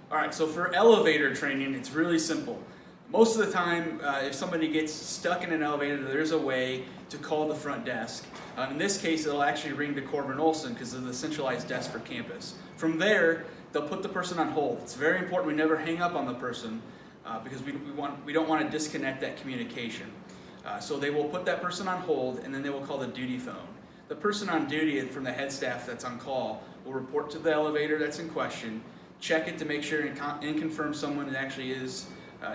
All right, so for elevator training, it's really simple. Most of the time, if somebody gets stuck in an elevator, there's a way to call the front desk. In this case, it'll actually ring to Corbin Olson because of the centralized desk for campus. From there, they'll put the person on hold. It's very important we never hang up on the person because we don't want to disconnect that communication. So they will put that person on hold, and then they will call the duty phone. The person on duty from the head staff that's on call will report to the elevator that's in question, check it to make sure and confirm someone actually is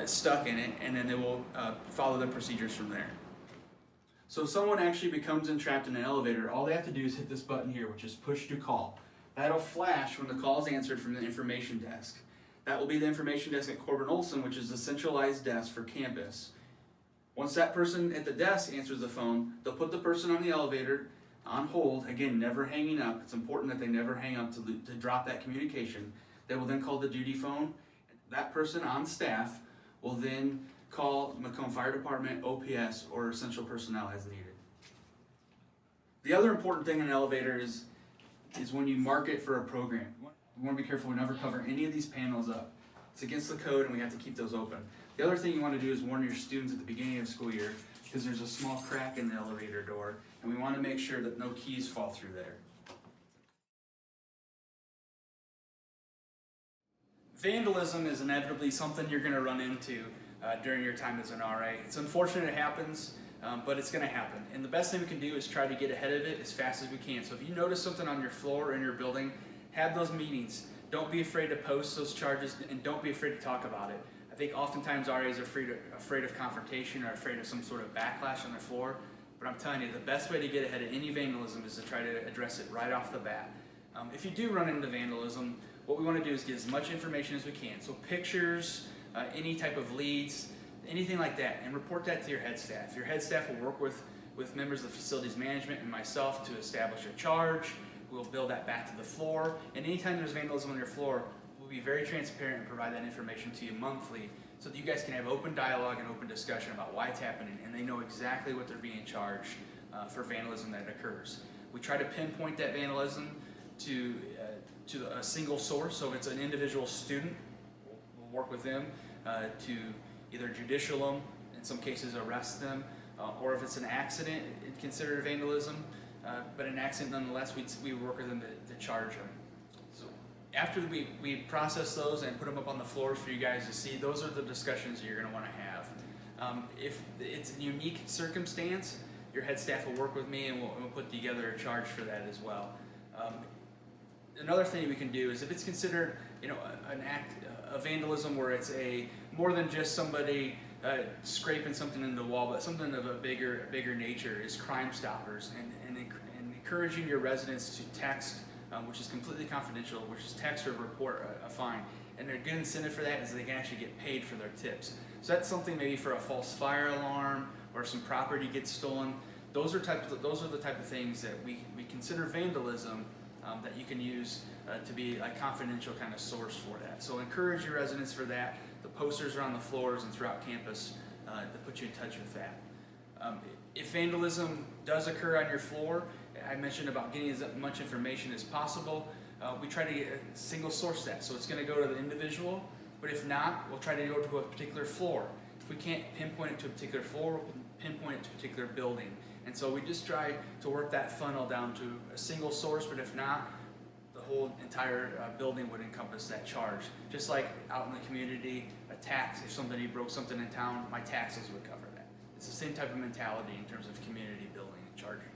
stuck in it, and then they will follow the procedures from there. So if someone actually becomes entrapped in an elevator, all they have to do is hit this button here, which is push to call. That'll flash when the call is answered from the information desk. That will be the information desk at Corbin Olson, which is the centralized desk for campus. Once that person at the desk answers the phone, they'll put the person on the elevator on hold, again, never hanging up. It's important that they never hang up to drop that communication. They will then call the duty phone. That person on staff will then call Macomb Fire Department, OPS, or essential personnel as needed. The other important thing in an elevator is when you mark it for a program. We want to be careful we never cover any of these panels up. It's against the code and we have to keep those open. The other thing you want to do is warn your students at the beginning of the school year because there's a small crack in the elevator door and we want to make sure that no keys fall through there. Vandalism is inevitably something you're going to run into during your time as an RA. It's unfortunate it happens, but it's going to happen. And the best thing we can do is try to get ahead of it as fast as we can. So if you notice something on your floor or in your building, have those meetings. Don't be afraid to post those charges and don't be afraid to talk about it. I think oftentimes RAs are afraid of confrontation or afraid of some sort of backlash on their floor. But I'm telling you, the best way to get ahead of any vandalism is to try to address it right off the bat. If you do run into vandalism, what we want to do is get as much information as we can. So pictures, any type of leads, anything like that, and report that to your head staff. Your head staff will work with members of facilities management and myself to establish a charge. We'll build that back to the floor, and anytime there's vandalism on your floor, we'll be very transparent and provide that information to you monthly so that you guys can have open dialogue and open discussion about why it's happening, and they know exactly what they're being charged for vandalism that occurs. We try to pinpoint that vandalism to a single source, so if it's an individual student, we'll work with them to either judicial them, in some cases arrest them, or if it's an accident, it's considered vandalism. But an accident nonetheless, we work with them to charge them. So after we process those and put them up on the floors for you guys to see, those are the discussions you're going to want to have. If it's a unique circumstance, your head staff will work with me and we'll put together a charge for that as well. Another thing we can do is if it's considered, an act of vandalism where it's more than just somebody scraping something into the wall, but something of a bigger nature, is Crime Stoppers and encouraging your residents to text, which is completely confidential, which is text or report a fine. And a good incentive for that is they can actually get paid for their tips. So that's something maybe for a false fire alarm or some property gets stolen. Those are the type of things that we consider vandalism that you can use to be a confidential kind of source for that. So encourage your residents for that. The posters are on the floors and throughout campus to put you in touch with that. If vandalism does occur on your floor, I mentioned about getting as much information as possible. We try to single source that. So it's going to go to the individual, but if not, we'll try to go to a particular floor. If we can't pinpoint it to a particular floor, we'll pinpoint it to a particular building. And so we just try to work that funnel down to a single source, but if not, the whole entire building would encompass that charge. Just like out in the community, a tax, if somebody broke something in town, my taxes would cover that. It's the same type of mentality in terms of community building and charging.